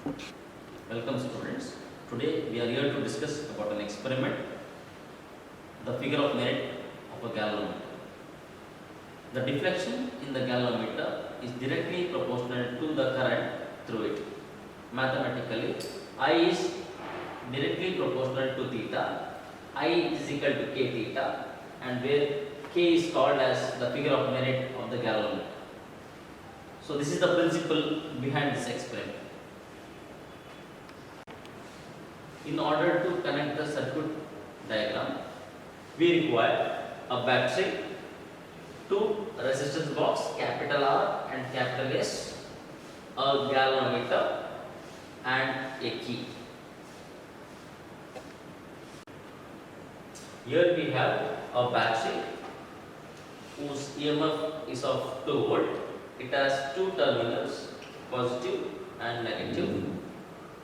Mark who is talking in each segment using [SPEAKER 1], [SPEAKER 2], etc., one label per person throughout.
[SPEAKER 1] Welcome students. Today we are here to discuss about an experiment, the figure of merit of a galvanometer. The deflection in the galvanometer is directly proportional to the current through it. Mathematically, I is directly proportional to theta, I is equal to k theta, and where k is called as the figure of merit of the galvanometer. So this is the principle behind this experiment. In order to connect the circuit diagram, we require a battery, two resistance box capital R and capital S, a galvanometer and a key. Here we have a battery whose EMF is of 2 volt. It has two terminals, positive and negative.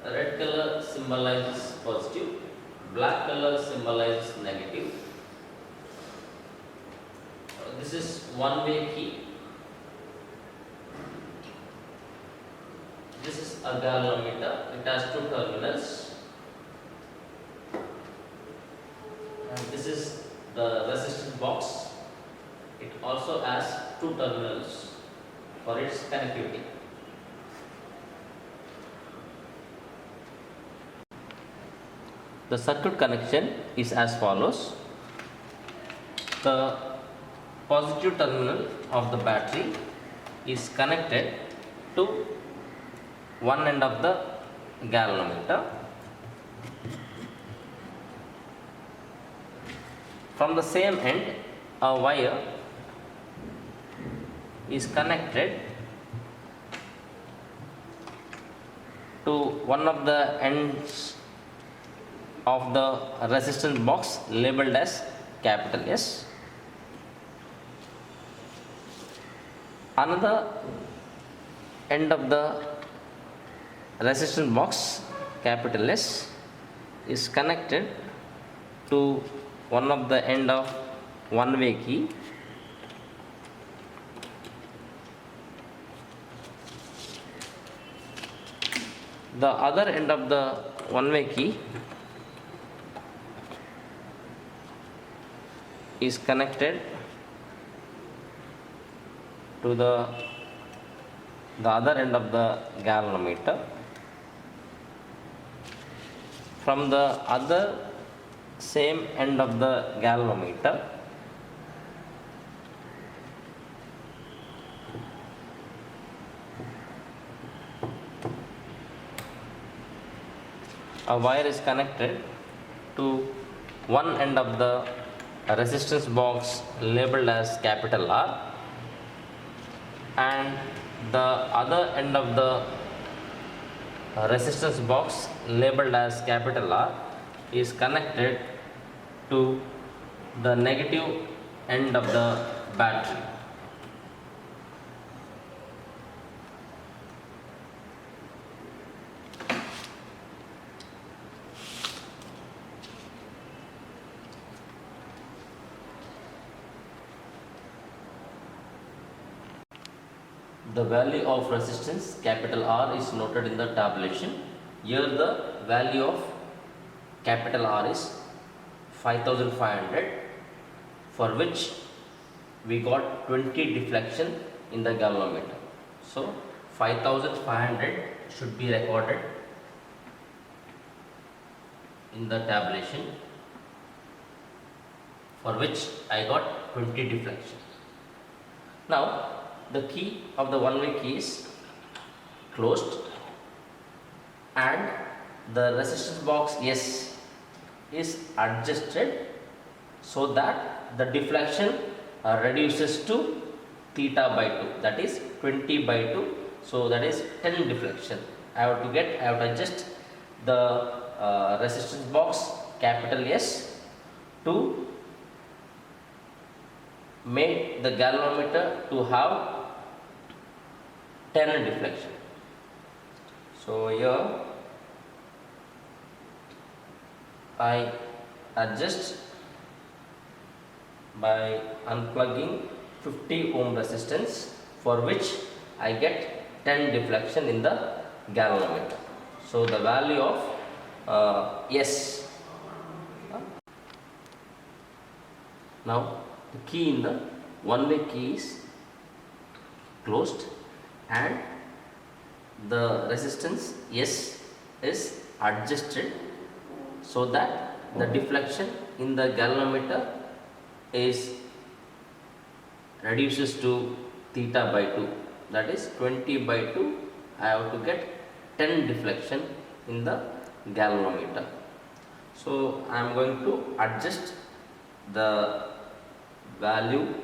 [SPEAKER 1] Red color symbolizes positive, black color symbolizes negative. This is one-way key. This is a galvanometer. It has two terminals. And this is the resistance box. It also has two terminals for its connectivity. The circuit connection is as follows. The positive terminal of the battery is connected to one end of the galvanometer. From the same end, a wire is connected to one of the ends of the resistance box labeled as capital S. Another end of the resistance box capital S is connected to one of the end of one-way key. The other end of the one-way key is connected to the other end of the galvanometer. From the other same end of the galvanometer, a wire is connected to one end of the resistance box labeled as capital R, and the other end of the resistance box labeled as capital R is connected to the negative end of the battery. The value of resistance capital R is noted in the tabulation. Here the value of capital R is 5500, for which we got 20 deflection in the galvanometer. So 5500 should be recorded in the tabulation, for which I got 20 deflection. Now the key of the one-way key is closed and the resistance box S is adjusted so that the deflection reduces to theta by 2, that is 20 by 2, so that is 10 deflection. I have to adjust the resistance box capital S to make the galvanometer to have 10 deflection. So here I adjust by unplugging 50 ohm resistance, for which I get 10 deflection in the galvanometer. So the value of S. Now the key in the one-way key is closed and the resistance S is adjusted so that the deflection in the galvanometer is reduces to theta by 2, that is 20 by 2. I have to get 10 deflection in the galvanometer. So I am going to adjust the value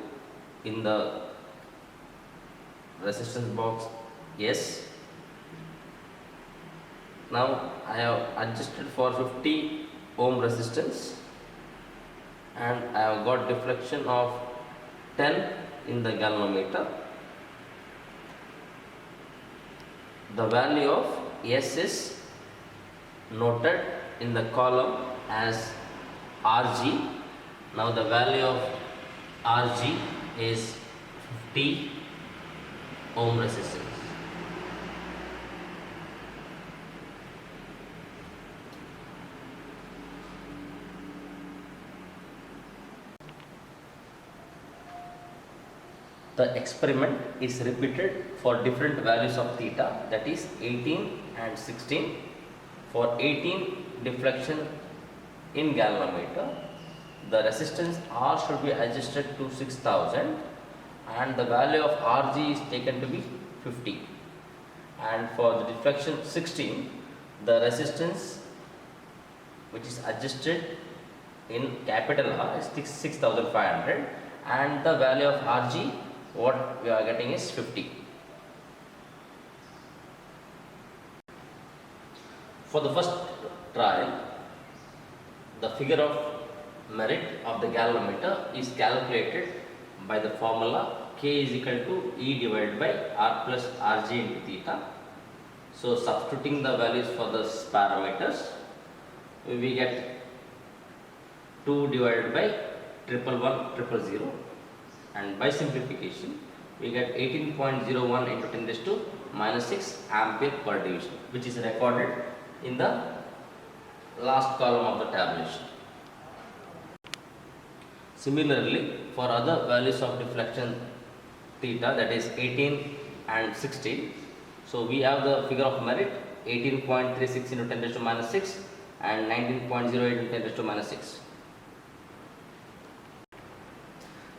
[SPEAKER 1] in the resistance box S. Now I have adjusted for 50 ohm resistance and I have got deflection of 10 in the galvanometer. The value of S is noted in the column as Rg. Now the value of Rg is 50 ohm resistance. The experiment is repeated for different values of theta, that is 18 and 16. For 18 deflection in galvanometer, the resistance R should be adjusted to 6000 and the value of Rg is taken to be 50. And for the deflection 16, the resistance which is adjusted in capital R is 6500 and the value of Rg what we are getting is 50. For the first trial, the figure of merit of the galvanometer is calculated by the formula K is equal to E divided by R plus Rg into theta. So substituting the values for the parameters, we get 2 divided by 111,000 and by simplification we get 18.01 into 10 raised to minus 6 ampere per division, which is recorded in the last column of the tabulation. Similarly, for other values of deflection theta, that is 18 and 16, so we have the figure of merit 18.36 into 10 raised to minus 6 and 19.08 into 10 raised to minus 6.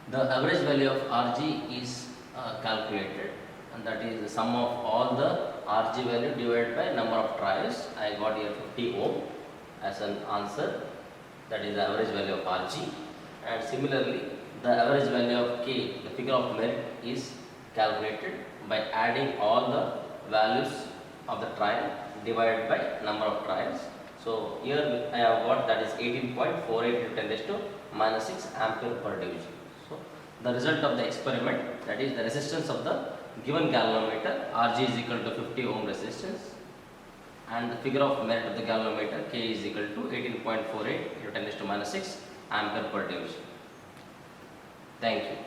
[SPEAKER 1] The average value of Rg is calculated, and that is the sum of all the Rg value divided by number of trials. I got here 50 ohm as an answer, that is the average value of Rg. And similarly, the average value of K, the figure of merit, is calculated by adding all the values of the trial divided by number of trials. So here I have got that is 18.48 into 10 raised to minus 6 ampere per division. So the result of the experiment, that is the resistance of the given galvanometer Rg is equal to 50 ohm resistance and the figure of merit of the galvanometer K is equal to 18.48 into 10 raised to minus 6 ampere per division. Thank you.